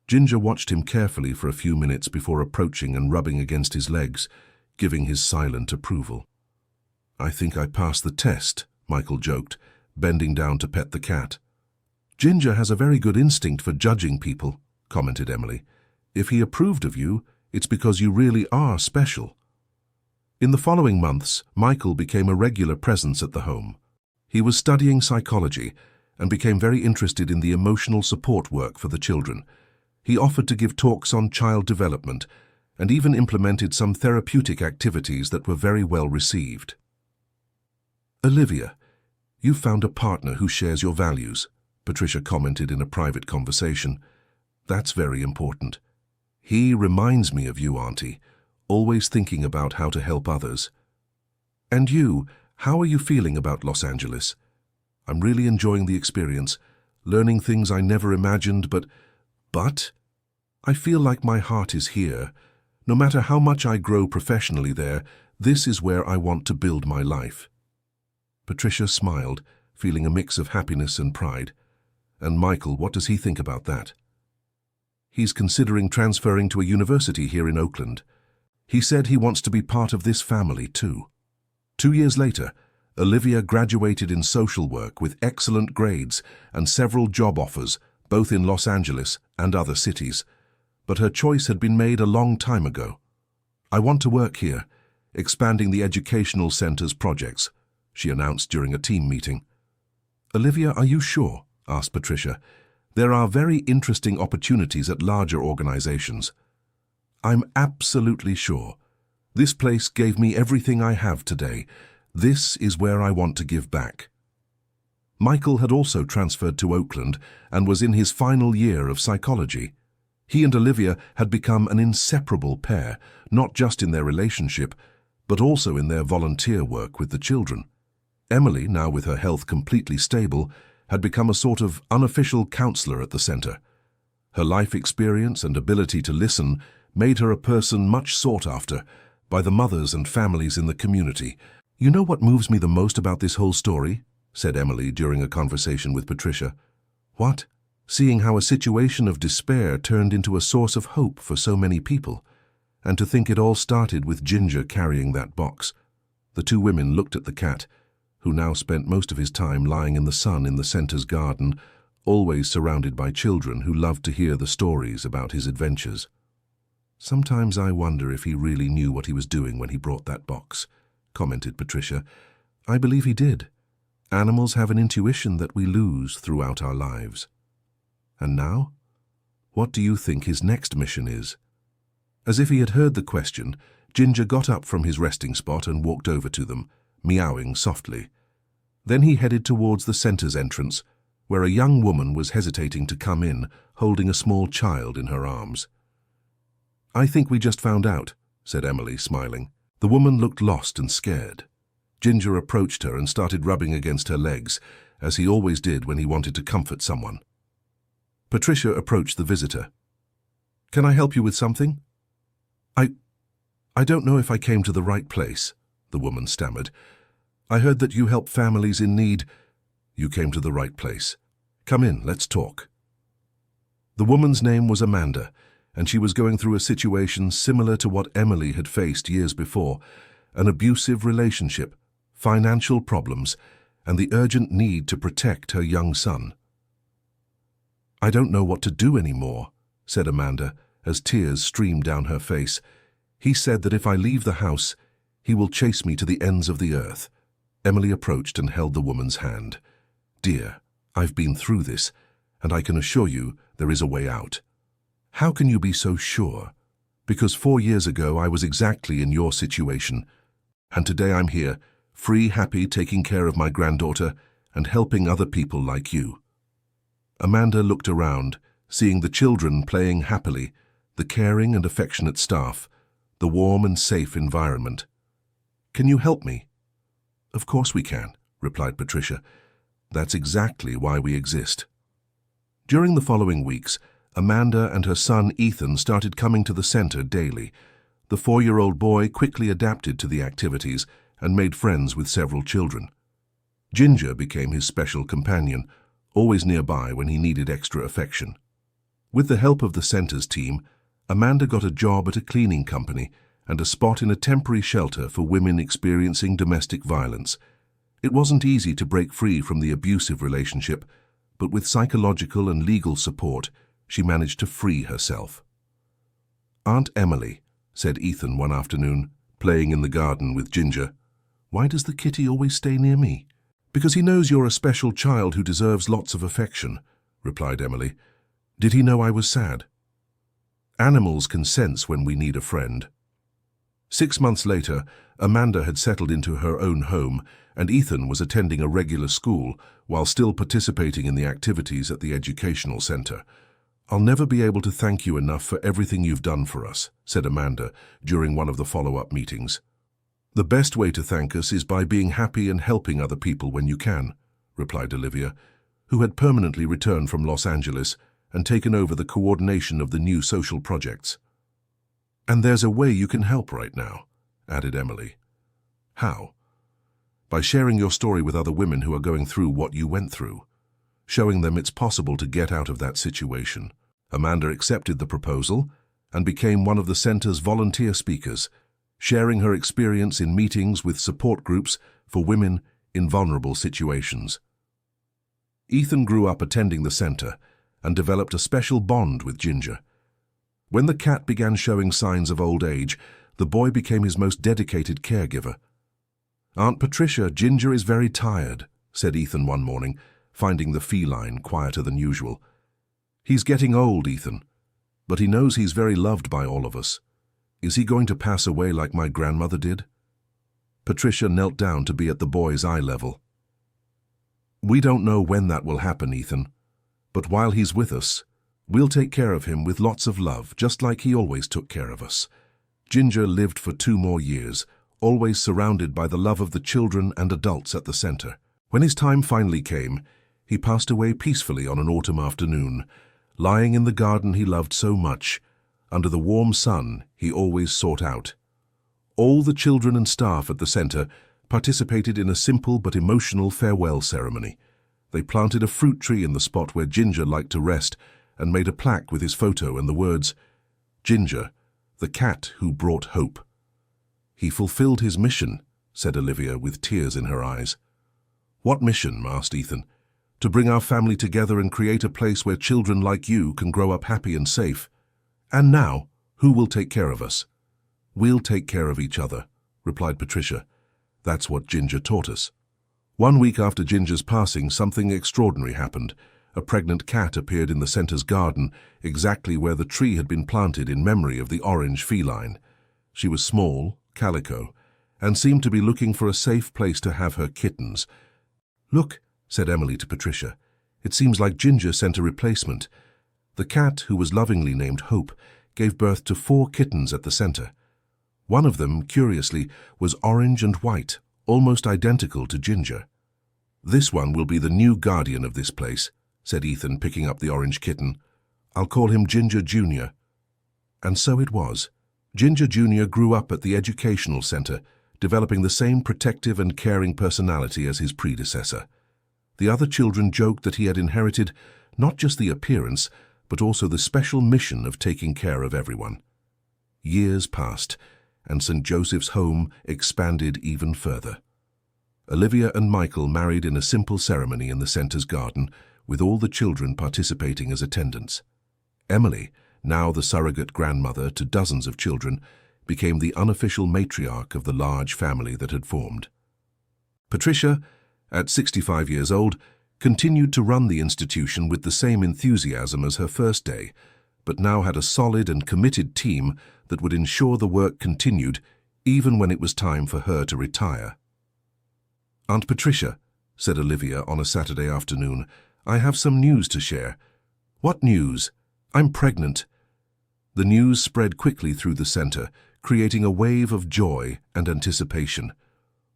Ginger watched him carefully for a few minutes before approaching and rubbing against his legs, giving his silent approval. "I think I passed the test," Michael joked, bending down to pet the cat. "Ginger has a very good instinct for judging people," commented Emily. "If he approved of you, it's because you really are special." In the following months, Michael became a regular presence at the home. He was studying psychology and became very interested in the emotional support work for the children. He offered to give talks on child development and even implemented some therapeutic activities that were very well received. "Olivia, you've found a partner who shares your values," Patricia commented in a private conversation. "That's very important. He reminds me of you, Auntie, always thinking about how to help others. And you, how are you feeling about Los Angeles?" "I'm really enjoying the experience, learning things I never imagined, but I feel like my heart is here. No matter how much I grow professionally there, this is where I want to build my life." Patricia smiled, feeling a mix of happiness and pride. "And Michael, what does he think about that?" "He's considering transferring to a university here in Oakland. He said he wants to be part of this family too." 2 years later, Olivia graduated in social work with excellent grades and several job offers, both in Los Angeles and other cities. But her choice had been made a long time ago. "I want to work here, expanding the educational center's projects," she announced during a team meeting. "Olivia, are you sure?" asked Patricia. "There are very interesting opportunities at larger organizations." "I'm absolutely sure. This place gave me everything I have today. This is where I want to give back." Michael had also transferred to Oakland and was in his final year of psychology. He and Olivia had become an inseparable pair, not just in their relationship, but also in their volunteer work with the children. Emily, now with her health completely stable, had become a sort of unofficial counselor at the center. Her life experience and ability to listen made her a person much sought after by the mothers and families in the community. "You know what moves me the most about this whole story?" said Emily during a conversation with Patricia. "What?" "Seeing how a situation of despair turned into a source of hope for so many people. And to think it all started with Ginger carrying that box." The two women looked at the cat, who now spent most of his time lying in the sun in the center's garden, always surrounded by children who loved to hear the stories about his adventures. "Sometimes I wonder if he really knew what he was doing when he brought that box," commented Patricia. "I believe he did. Animals have an intuition that we lose throughout our lives." "And now? What do you think his next mission is?" As if he had heard the question, Ginger got up from his resting spot and walked over to them, meowing softly. Then he headed towards the center's entrance, where a young woman was hesitating to come in, holding a small child in her arms. "I think we just found out," said Emily, smiling. The woman looked lost and scared. Ginger approached her and started rubbing against her legs, as he always did when he wanted to comfort someone. Patricia approached the visitor. "Can I help you with something?" I don't know if I came to the right place," the woman stammered. "I heard that you help families in need." "You came to the right place. Come in, let's talk." The woman's name was Amanda, and she was going through a situation similar to what Emily had faced years before: an abusive relationship, financial problems, and the urgent need to protect her young son. "I don't know what to do anymore," said Amanda, as tears streamed down her face. "He said that if I leave the house, he will chase me to the ends of the earth." Emily approached and held the woman's hand. "Dear, I've been through this, and I can assure you there is a way out." "How can you be so sure?" "Because 4 years ago I was exactly in your situation, and today I'm here, free, happy, taking care of my granddaughter and helping other people like you." Amanda looked around, seeing the children playing happily, the caring and affectionate staff, the warm and safe environment. "Can you help me?" "Of course we can," replied Patricia. "That's exactly why we exist." During the following weeks, Amanda and her son Ethan started coming to the center daily. The 4-year-old boy quickly adapted to the activities and made friends with several children. Ginger became his special companion, always nearby when he needed extra affection. With the help of the center's team, Amanda got a job at a cleaning company and a spot in a temporary shelter for women experiencing domestic violence. It wasn't easy to break free from the abusive relationship, but with psychological and legal support, she managed to free herself. "Aunt Emily," said Ethan one afternoon, playing in the garden with Ginger, "why does the kitty always stay near me?" "Because he knows you're a special child who deserves lots of affection," replied Emily. "Did he know I was sad?" Animals can sense when we need a friend. 6 months later, Amanda had settled into her own home, and Ethan was attending a regular school while still participating in the activities at the educational center. "I'll never be able to thank you enough for everything you've done for us," said Amanda during one of the follow-up meetings. "The best way to thank us is by being happy and helping other people when you can," replied Olivia, who had permanently returned from Los Angeles and taken over the coordination of the new social projects. "And there's a way you can help right now," added Emily. "How?" "By sharing your story with other women who are going through what you went through, showing them it's possible to get out of that situation." Amanda accepted the proposal and became one of the center's volunteer speakers, sharing her experience in meetings with support groups for women in vulnerable situations. Ethan grew up attending the center and developed a special bond with Ginger. When the cat began showing signs of old age, the boy became his most dedicated caregiver. "Aunt Patricia, Ginger is very tired," said Ethan one morning, finding the feline quieter than usual. "He's getting old, Ethan, but he knows he's very loved by all of us. Is he going to pass away like my grandmother did?" Patricia knelt down to be at the boy's eye level. "We don't know when that will happen, Ethan, but while he's with us, we'll take care of him with lots of love, just like he always took care of us." Ginger lived for 2 more years, always surrounded by the love of the children and adults at the center. When his time finally came, he passed away peacefully on an autumn afternoon, lying in the garden he loved so much, under the warm sun he always sought out. All the children and staff at the center participated in a simple but emotional farewell ceremony. They planted a fruit tree in the spot where Ginger liked to rest and made a plaque with his photo and the words, "Ginger, the cat who brought hope." "He fulfilled his mission," said Olivia with tears in her eyes. "What mission?" asked Ethan. to bring our family together and create a place where children like you can grow up happy and safe. And now, who will take care of us?" "We'll take care of each other," replied Patricia. "That's what Ginger taught us." 1 week after Ginger's passing, something extraordinary happened. A pregnant cat appeared in the center's garden, exactly where the tree had been planted in memory of the orange feline. She was small, calico, and seemed to be looking for a safe place to have her kittens. "Look," said Emily to Patricia, "it seems like Ginger sent a replacement." The cat, who was lovingly named Hope, gave birth to 4 kittens at the center. One of them, curiously, was orange and white, almost identical to Ginger. "This one will be the new guardian of this place," said Ethan, picking up the orange kitten. "I'll call him Ginger Jr." And so it was. Ginger Jr. grew up at the educational center, developing the same protective and caring personality as his predecessor. The other children joked that he had inherited not just the appearance, but also the special mission of taking care of everyone. Years passed, and St. Joseph's home expanded even further. Olivia and Michael married in a simple ceremony in the center's garden, with all the children participating as attendants. Emily, now the surrogate grandmother to dozens of children, became the unofficial matriarch of the large family that had formed. Patricia, at 65 years old, continued to run the institution with the same enthusiasm as her first day, but now had a solid and committed team that would ensure the work continued even when it was time for her to retire. "Aunt Patricia," said Olivia on a Saturday afternoon, "I have some news to share." "What news?" "I'm pregnant." The news spread quickly through the center, creating a wave of joy and anticipation.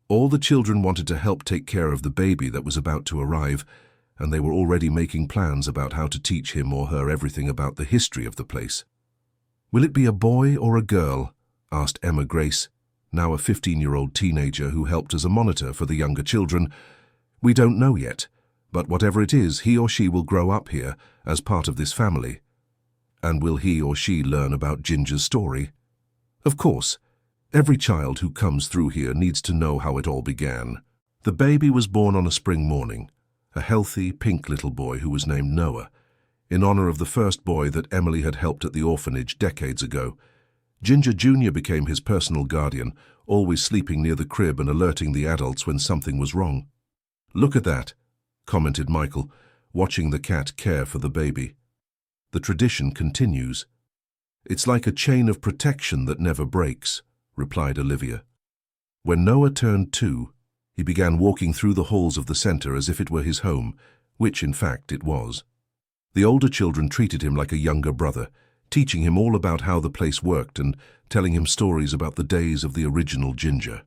All the children wanted to help take care of the baby that was about to arrive, and they were already making plans about how to teach him or her everything about the history of the place. "Will it be a boy or a girl?" asked Emma Grace, now a 15-year-old teenager who helped as a monitor for the younger children. "We don't know yet, but whatever it is, he or she will grow up here as part of this family." "And will he or she learn about Ginger's story?" "Of course. Every child who comes through here needs to know how it all began." The baby was born on a spring morning, a healthy, pink little boy who was named Noah, in honor of the first boy that Emily had helped at the orphanage decades ago. Ginger Jr. became his personal guardian, always sleeping near the crib and alerting the adults when something was wrong. "Look at that," commented Michael, watching the cat care for the baby. "The tradition continues." "It's like a chain of protection that never breaks," replied Olivia. When Noah turned 2, he began walking through the halls of the center as if it were his home, which in fact it was. The older children treated him like a younger brother, teaching him all about how the place worked and telling him stories about the days of the original Ginger.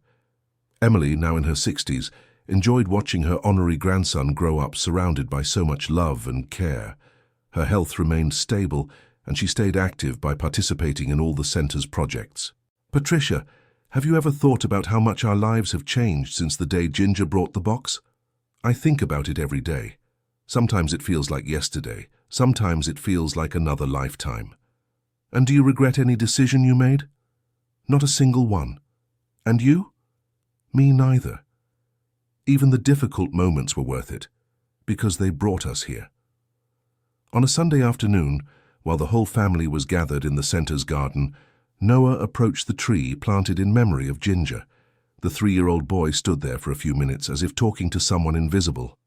Emily, now in her 60s, enjoyed watching her honorary grandson grow up surrounded by so much love and care. Her health remained stable, and she stayed active by participating in all the center's projects. "Patricia, have you ever thought about how much our lives have changed since the day Ginger brought the box?" "I think about it every day. Sometimes it feels like yesterday, sometimes it feels like another lifetime." "And do you regret any decision you made?" "Not a single one." "And you?" "Me neither. Even the difficult moments were worth it, because they brought us here." On a Sunday afternoon, while the whole family was gathered in the center's garden, Noah approached the tree planted in memory of Ginger. The 3-year-old boy stood there for a few minutes as if talking to someone invisible.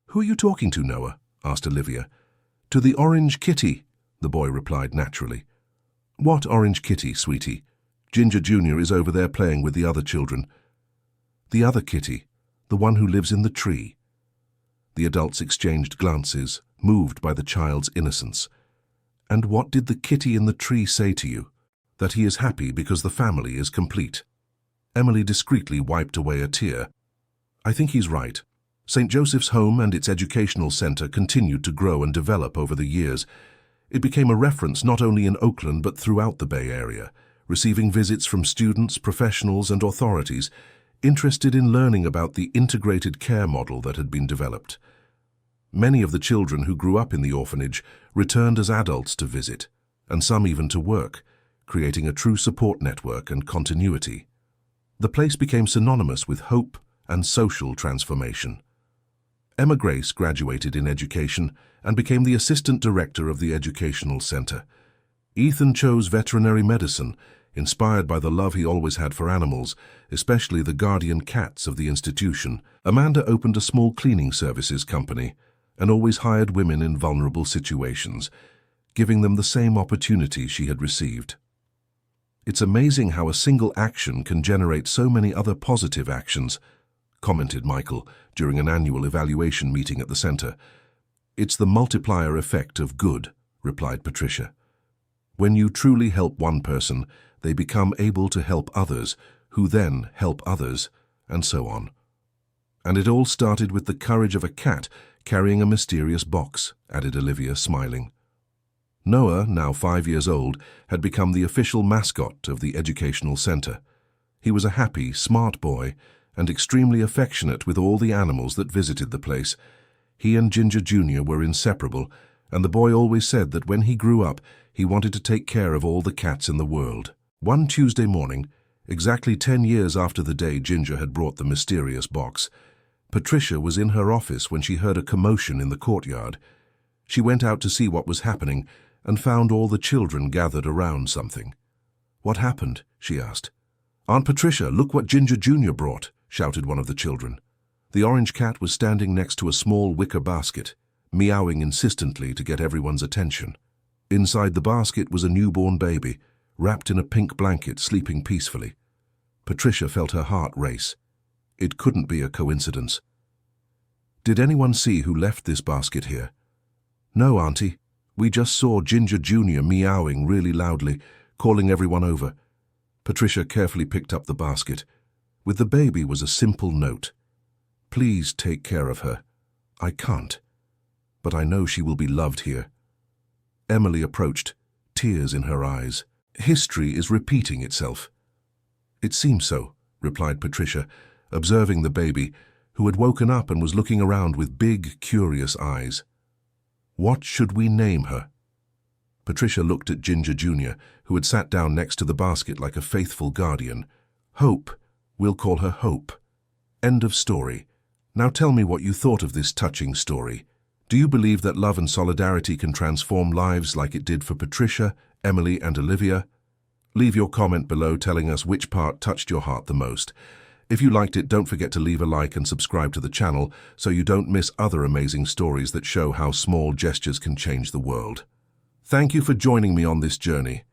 "Who are you talking to, Noah?" asked Olivia. "To the orange kitty," the boy replied naturally. "What orange kitty, sweetie? Ginger Jr. is over there playing with the other children." "The other kitty, the one who lives in the tree." The adults exchanged glances, moved by the child's innocence. "And what did the kitty in the tree say to you?" "That he is happy because the family is complete." Emily discreetly wiped away a tear. "I think he's right. St. Joseph's Home and its educational center continued to grow and develop over the years. It became a reference not only in Oakland but throughout the Bay Area, receiving visits from students, professionals, and authorities interested in learning about the integrated care model that had been developed. Many of the children who grew up in the orphanage returned as adults to visit, and some even to work, creating a true support network and continuity. The place became synonymous with hope and social transformation. Emma Grace graduated in education and became the assistant director of the educational center. Ethan chose veterinary medicine, inspired by the love he always had for animals, especially the guardian cats of the institution. Amanda opened a small cleaning services company and always hired women in vulnerable situations, giving them the same opportunity she had received. "It's amazing how a single action can generate so many other positive actions," commented Michael during an annual evaluation meeting at the center. "It's the multiplier effect of good," replied Patricia. "When you truly help one person, they become able to help others, who then help others, and so on. And it all started with the courage of a cat carrying a mysterious box," added Olivia, smiling. Noah, now 5 years old, had become the official mascot of the educational center. He was a happy, smart boy and extremely affectionate with all the animals that visited the place. He and Ginger Jr. were inseparable, and the boy always said that when he grew up, he wanted to take care of all the cats in the world. One Tuesday morning, exactly 10 years after the day Ginger had brought the mysterious box, Patricia was in her office when she heard a commotion in the courtyard. She went out to see what was happening and found all the children gathered around something. "What happened?" she asked. "Aunt Patricia, look what Ginger Jr. brought," shouted one of the children. The orange cat was standing next to a small wicker basket, meowing insistently to get everyone's attention. Inside the basket was a newborn baby, wrapped in a pink blanket, sleeping peacefully. Patricia felt her heart race. It couldn't be a coincidence. "Did anyone see who left this basket here?" "No, Auntie. We just saw Ginger Jr. meowing really loudly, calling everyone over." Patricia carefully picked up the basket. With the baby was a simple note. "Please take care of her. I can't, but I know she will be loved here." Emily approached, tears in her eyes. "History is repeating itself." "It seems so," replied Patricia, observing the baby, who had woken up and was looking around with big, curious eyes. "What should we name her?" Patricia looked at Ginger Jr., who had sat down next to the basket like a faithful guardian. "Hope. We'll call her Hope. End of story. Now tell me what you thought of this touching story. Do you believe that love and solidarity can transform lives like it did for Patricia, Emily, and Olivia? Leave your comment below telling us which part touched your heart the most. If you liked it, don't forget to leave a like and subscribe to the channel so you don't miss other amazing stories that show how small gestures can change the world. Thank you for joining me on this journey.